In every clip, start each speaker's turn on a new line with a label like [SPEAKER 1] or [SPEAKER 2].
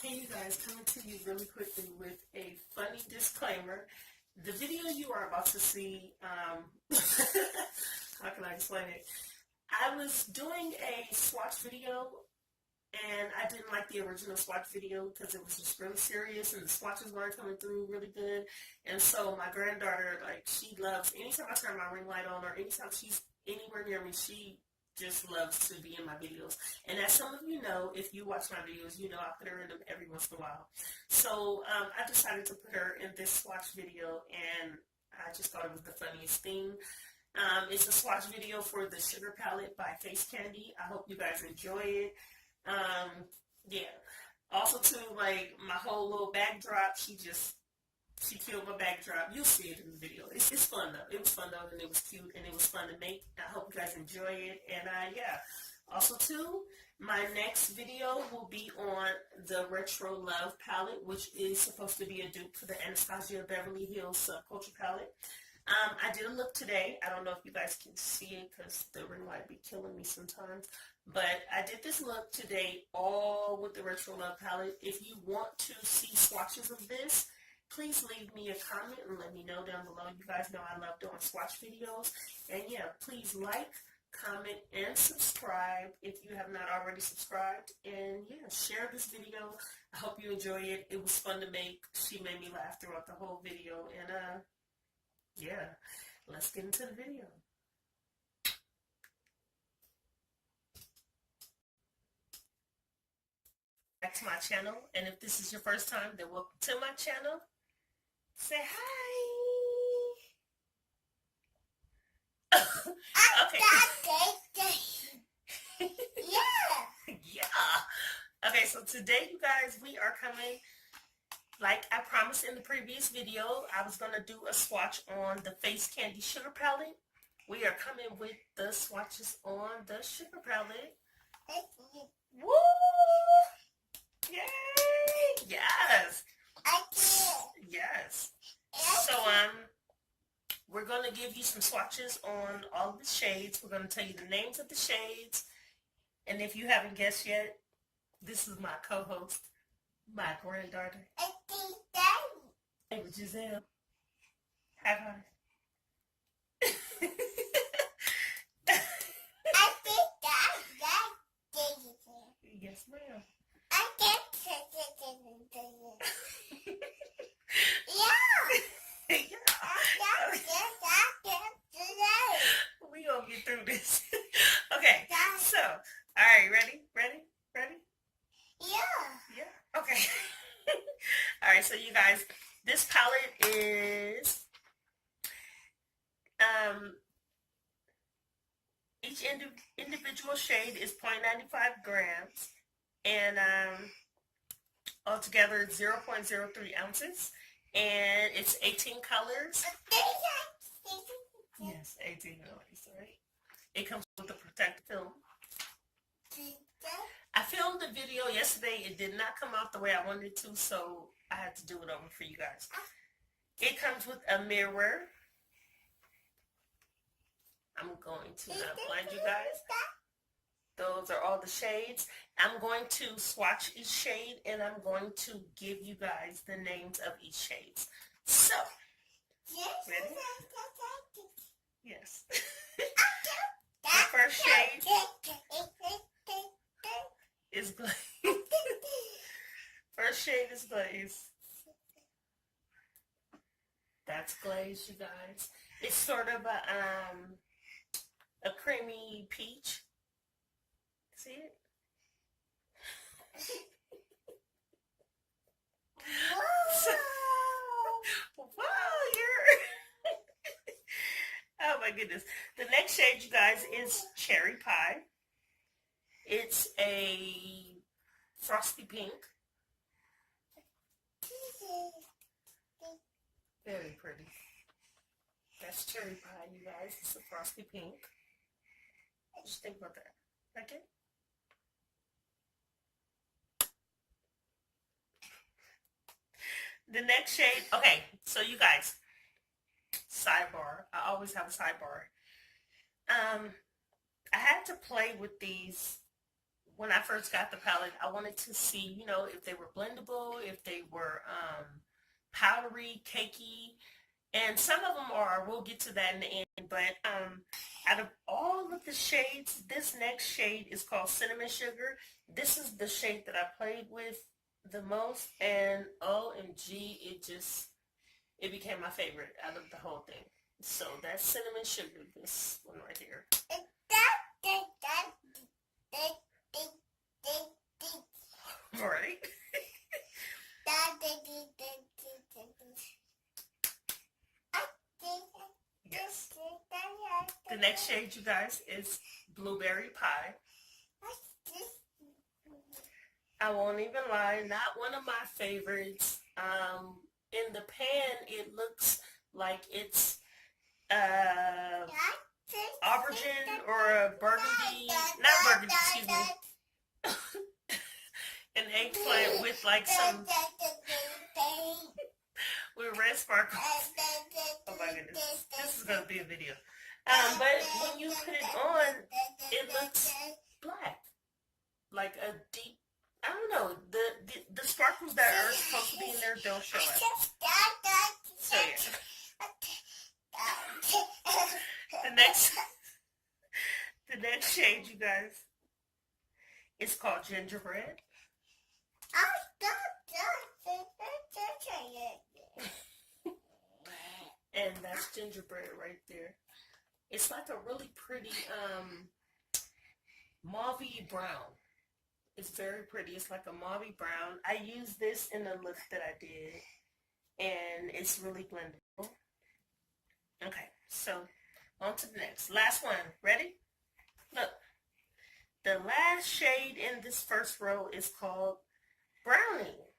[SPEAKER 1] Hey you guys, coming to you really quickly with a funny disclaimer. The video you are about to see, how can I explain it? I was doing a swatch video and I didn't like the original swatch video because it was just really serious and the swatches weren't coming through really good. And so my granddaughter, she loves, anytime I turn my ring light on or anytime she's anywhere near me, she just loves to be in my videos. And as some of you know, if you watch my videos, you know I put her in them every once in a while. So I decided to put her in this swatch video, and I just thought it was the funniest thing. It's a swatch video for the Sugar Palette by Face Candy. I hope you guys enjoy it. Yeah. Also too, my whole little backdrop, she killed my backdrop. You'll see it in the video. It's fun though. It was fun though, and it was cute, and it was fun to make. I hope you guys enjoy it. And yeah. Also too, my next video will be on the Retro Love palette, which is supposed to be a dupe for the Anastasia Beverly Hills Subculture palette. I did a look today. I don't know if you guys can see it because the ring light be killing me sometimes. But I did this look today all with the Retro Love palette. If you want to see swatches of this, please leave me a comment and let me know down below. You guys know I love doing swatch videos. And yeah, please like, comment, and subscribe if you have not already subscribed. And yeah, share this video. I hope you enjoy it. It was fun to make. She made me laugh throughout the whole video. And yeah, let's get into the video. Back to my channel, and if this is your first time, then welcome to my channel. Say hi. Okay. Yeah. Okay, so today, you guys, we are coming, like I promised in the previous video, I was going to do a swatch on the Face Candy Sugar Palette. We are coming with the swatches on the Sugar Palette. Woo! Yay! Yes! Yes. So, we're going to give you some swatches on all of the shades. We're going to tell you the names of the shades. And if you haven't guessed yet, this is my co-host, my granddaughter. Hey, Jiselle. High five. Yes, ma'am. We gonna get through this. Okay, so, alright, ready? Yeah. Okay. Alright, so you guys, this palette is, each individual shade is 0.95 grams, and altogether 0.03 ounces, and it's 18 colors. Yes, 18 colors, right? It comes with a protective film. I filmed the video yesterday. It did not come out the way I wanted it to, so I had to do it over for you guys. It comes with a mirror. I'm going to not blind you guys. Those are all the shades. I'm going to swatch each shade, and I'm going to give you guys the names of each shade. So, ready? Yes. The first shade is glaze. First shade is glaze. That's glaze, you guys. It's sort of a creamy peach. See it? Wow, oh my goodness. The next shade, you guys, is Cherry Pie. It's a frosty pink. Very pretty. That's Cherry Pie, you guys. It's a frosty pink. Just think about that. Okay? The next shade, okay, so you guys, sidebar. I always have a sidebar. I had to play with these when I first got the palette, I wanted to see, you know, if they were blendable, if they were powdery, cakey, and some of them are. We'll get to that in the end. But out of all of the shades, this next shade is called Cinnamon Sugar. This is the shade that I played with the most, and OMG, it became my favorite out of the whole thing. So that's Cinnamon Sugar, this one right here. Right? Yes. The next shade, you guys, is Blueberry Pie. I won't even lie, not one of my favorites. In the pan, it looks like it's aubergine or a burgundy, not burgundy, excuse me, an eggplant with like some, with red sparkles. Oh my goodness, this is going to be a video. But when you put it on, it looks black, like a deep, I don't know, the sparkles that are supposed to be in there don't show it. So yeah. The next shade, you guys, is called Gingerbread. And that's gingerbread right there. It's like a really pretty mauve brown. It's very pretty. It's like a mauve brown. I used this in the look that I did, and it's really blendable. Okay, so on to the next. Last one. Ready? Look. The last shade in this first row is called Brownie.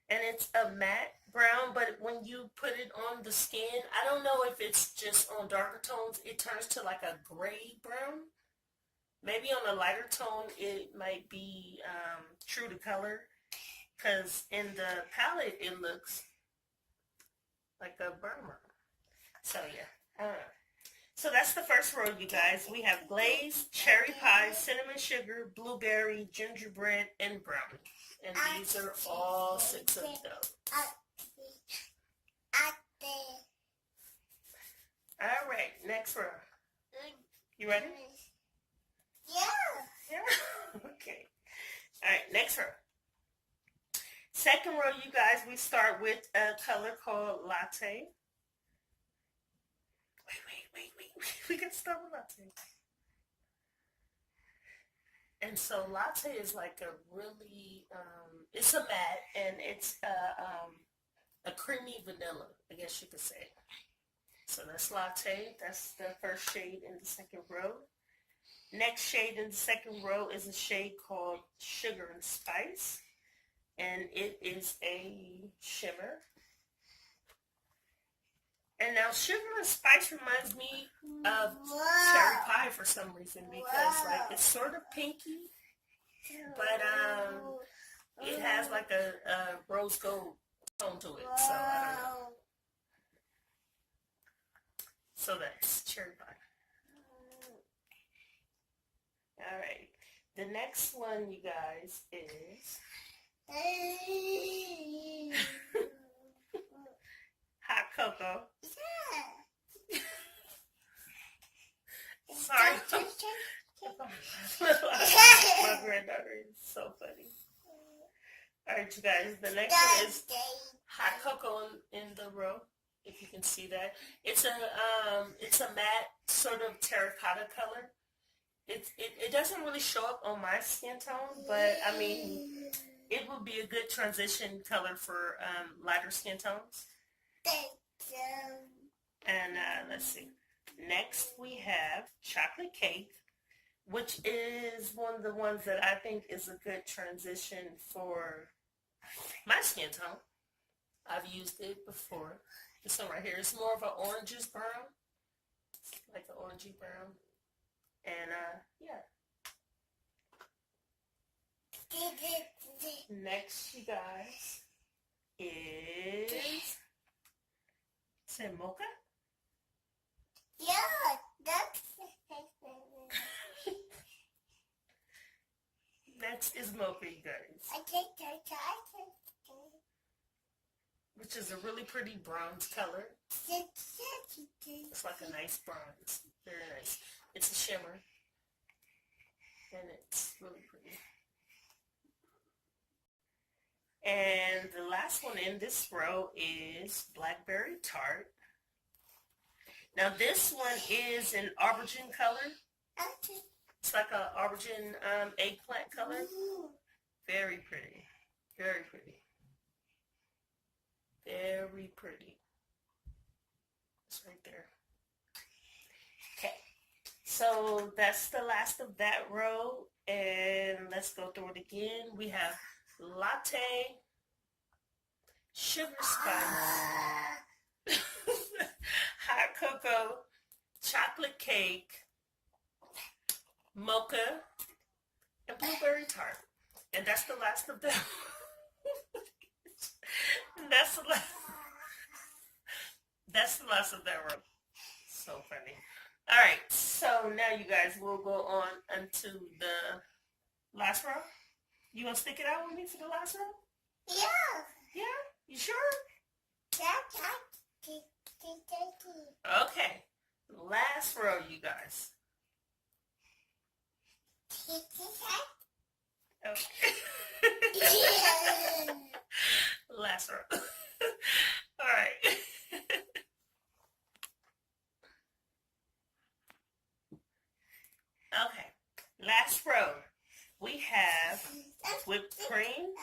[SPEAKER 1] And it's a matte brown, but when you put it on the skin, I don't know if it's just on darker tones, it turns to like a gray brown. Maybe on a lighter tone, it might be true to color, because in the palette, it looks like a brown. So yeah, I don't know. So that's the first row, you guys. We have glaze, cherry pie, cinnamon sugar, blueberry, gingerbread, and brownie. And these are all 6 of those. All right, next row. You ready? Yeah. Okay. All right, next row. Second row, you guys, we start with a color called Latte. Wait. We can start with Latte. And so Latte is like a really, it's a matte, and it's a creamy vanilla, I guess you could say. So that's Latte. That's the first shade in the second row. Next shade in the second row is a shade called Sugar and Spice, and it is a shimmer. And now Sugar and Spice reminds me of cherry pie for some reason, because like it's sort of pinky, but it has like a rose gold tone to it, so I don't know. So that's cherry pie. All right. The next one, you guys, is hot cocoa. Sorry. My granddaughter is so funny. Alright, you guys, the next one is hot cocoa in the row, if you can see that. It's a matte sort of terracotta color. It doesn't really show up on my skin tone, but I mean, it would be a good transition color for lighter skin tones. And let's see. Next we have chocolate cake, which is one of the ones that I think is a good transition for my skin tone. I've used it before. This one right here is more of an orangish brown. It's like an orangey brown. And yeah. Next, you guys, is mocha.
[SPEAKER 2] Yeah, that's
[SPEAKER 1] Next is Mocha, you guys,
[SPEAKER 2] I think that's
[SPEAKER 1] which is a really pretty bronze color. It's like a nice bronze. Very nice. It's a shimmer. And it's really pretty. And the last one in this row is Blackberry Tart. Now this one is an aubergine color. It's like an aubergine eggplant color. Very pretty. Very pretty. Very pretty. It's right there. Okay. So that's the last of that row. And let's go through it again. We have Latte, Sugar Spice, Hot Cocoa, Chocolate Cake, Mocha, and Blueberry Tart. And that's the last of them. That's the last of that row. So funny. All right, so now you guys will go on into the last row. You gonna stick it out with me for the last row?
[SPEAKER 2] Yeah.
[SPEAKER 1] Yeah? You sure?
[SPEAKER 2] Yeah.
[SPEAKER 1] Okay. Last row, you guys. Okay. Last row. All right. Okay. Last row. We have whipped cream,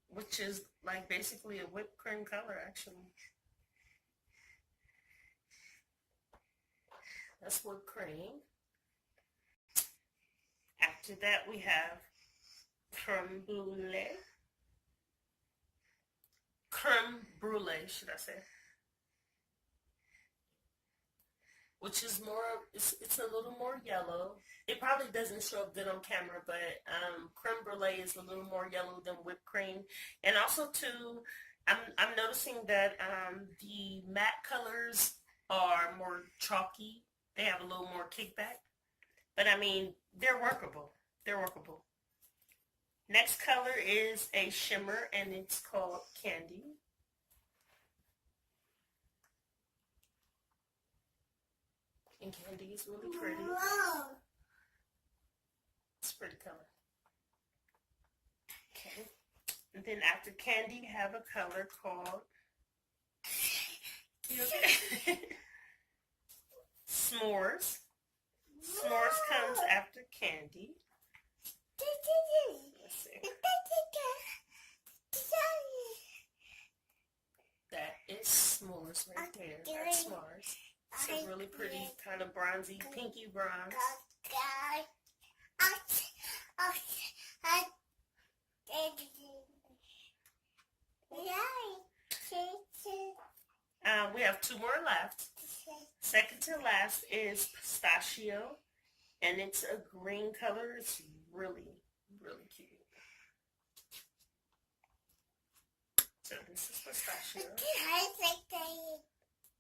[SPEAKER 1] which is like basically a whipped cream color, actually. That's whipped cream. After that, we have creme brulee. Creme brulee, should I say. Which is more, it's a little more yellow. It probably doesn't show up good on camera, but creme brulee is a little more yellow than whipped cream. And also too, I'm noticing that the matte colors are more chalky. They have a little more kickback. But I mean, they're workable. They're workable. Next color is a shimmer, and it's called Candy. And Candy is really pretty. It's a pretty color. Okay. And then after Candy, you have a color called S'mores. S'mores comes after Candy. Let's see. That is S'mores right there. That's S'mores. It's a really pretty kind of bronzy, pinky bronze. We have two more left. Second to last is Pistachio, and it's a green color. It's really, really cute. So this is Pistachio.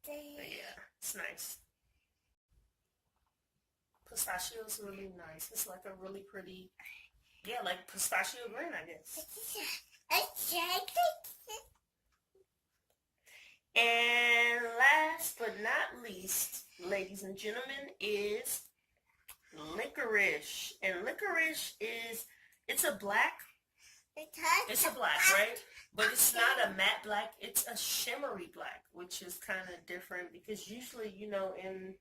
[SPEAKER 1] But yeah, it's nice. Pistachio is really nice. It's like a really pretty, yeah, like pistachio green, I guess. And last but not least, ladies and gentlemen, is Licorice. And Licorice is, it's a black, right? But it's not a matte black, it's a shimmery black, which is kind of different because usually, you know, in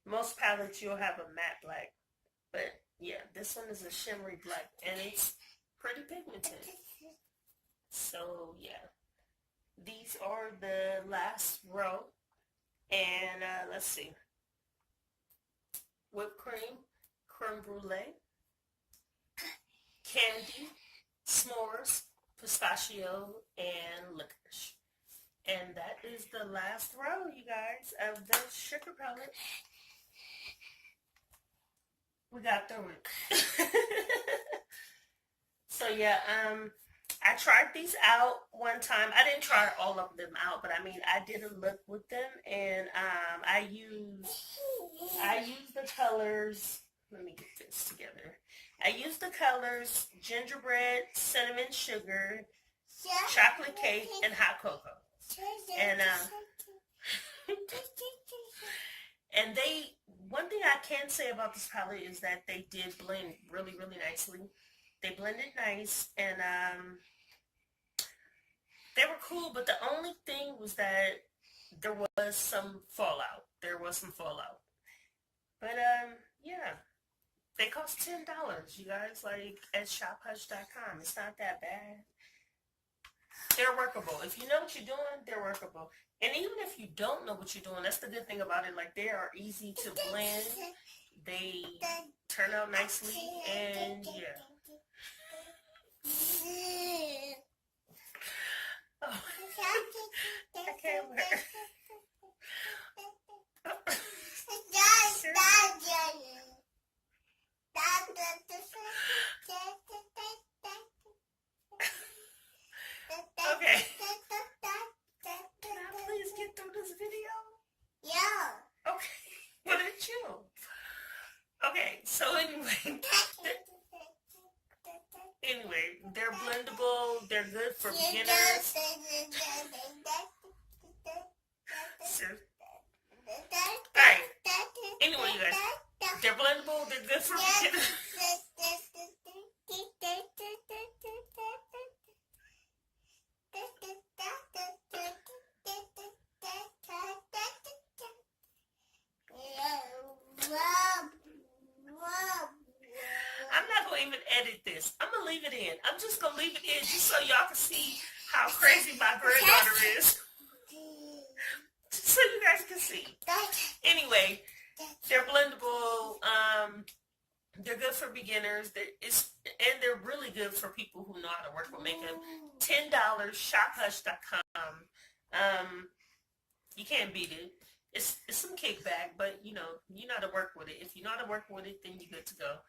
[SPEAKER 1] most palettes you'll have a matte black. But yeah, this one is a shimmery black and it's pretty pigmented. So yeah, these are the last row. And let's see. Whipped cream, creme brulee, Candy, S'mores, Pistachio, and Licorice. And that is the last row, you guys, of the sugar palette. We got through it. So yeah, I tried these out one time. I didn't try all of them out, but I mean, I did a look with them, and I used the colors let me get this together. I used the colors gingerbread, cinnamon sugar, chocolate cake, and hot cocoa. And and one thing I can say about this palette is that they did blend really, really nicely. They blended nice, and they were cool, but the only thing was that there was some fallout. But yeah. They cost $10, you guys, like at shophush.com. It's not that bad. They're workable. If you know what you're doing, they're workable. And even if you don't know what you're doing, that's the good thing about it. Like, they are easy to blend. They turn out nicely, and yeah. Oh, I can't wear it. Okay. Can I please get through this video?
[SPEAKER 2] Yeah.
[SPEAKER 1] Okay. What did you? Okay, so anyway, they're blendable. They're good for beginners. Alright. Anyway, you guys, they're blendable. They're good for beginners. I'm not going to even edit this. I'm going to leave it in. I'm just going to leave it in just so y'all can see how crazy my granddaughter is. Just so you guys can see. Anyway, they're blendable. They're good for beginners. They're really good for people who know how to work with makeup. $10, shophush.com. You can't beat it. It's some kickback, but you know how to work with it. If you know how to work with it, then you're good to go.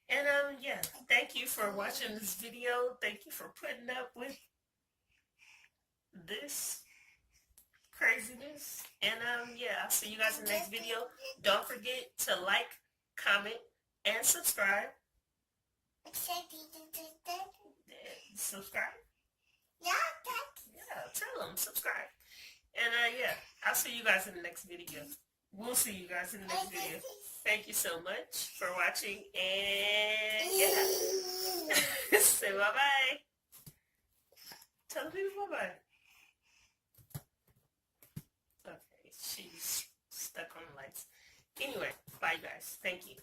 [SPEAKER 1] And yeah, thank you for watching this video. Thank you for putting up with this craziness. And yeah, I'll see you guys in the next video. Don't forget to like, comment, and subscribe. Subscribe?
[SPEAKER 2] Yeah,
[SPEAKER 1] Tell them, subscribe. And yeah, I'll see you guys in the next video. We'll see you guys in the next video. Thank you so much for watching, and yeah. Say bye-bye. Tell the people bye-bye. Okay, she's stuck on the lights. Anyway, bye guys. Thank you.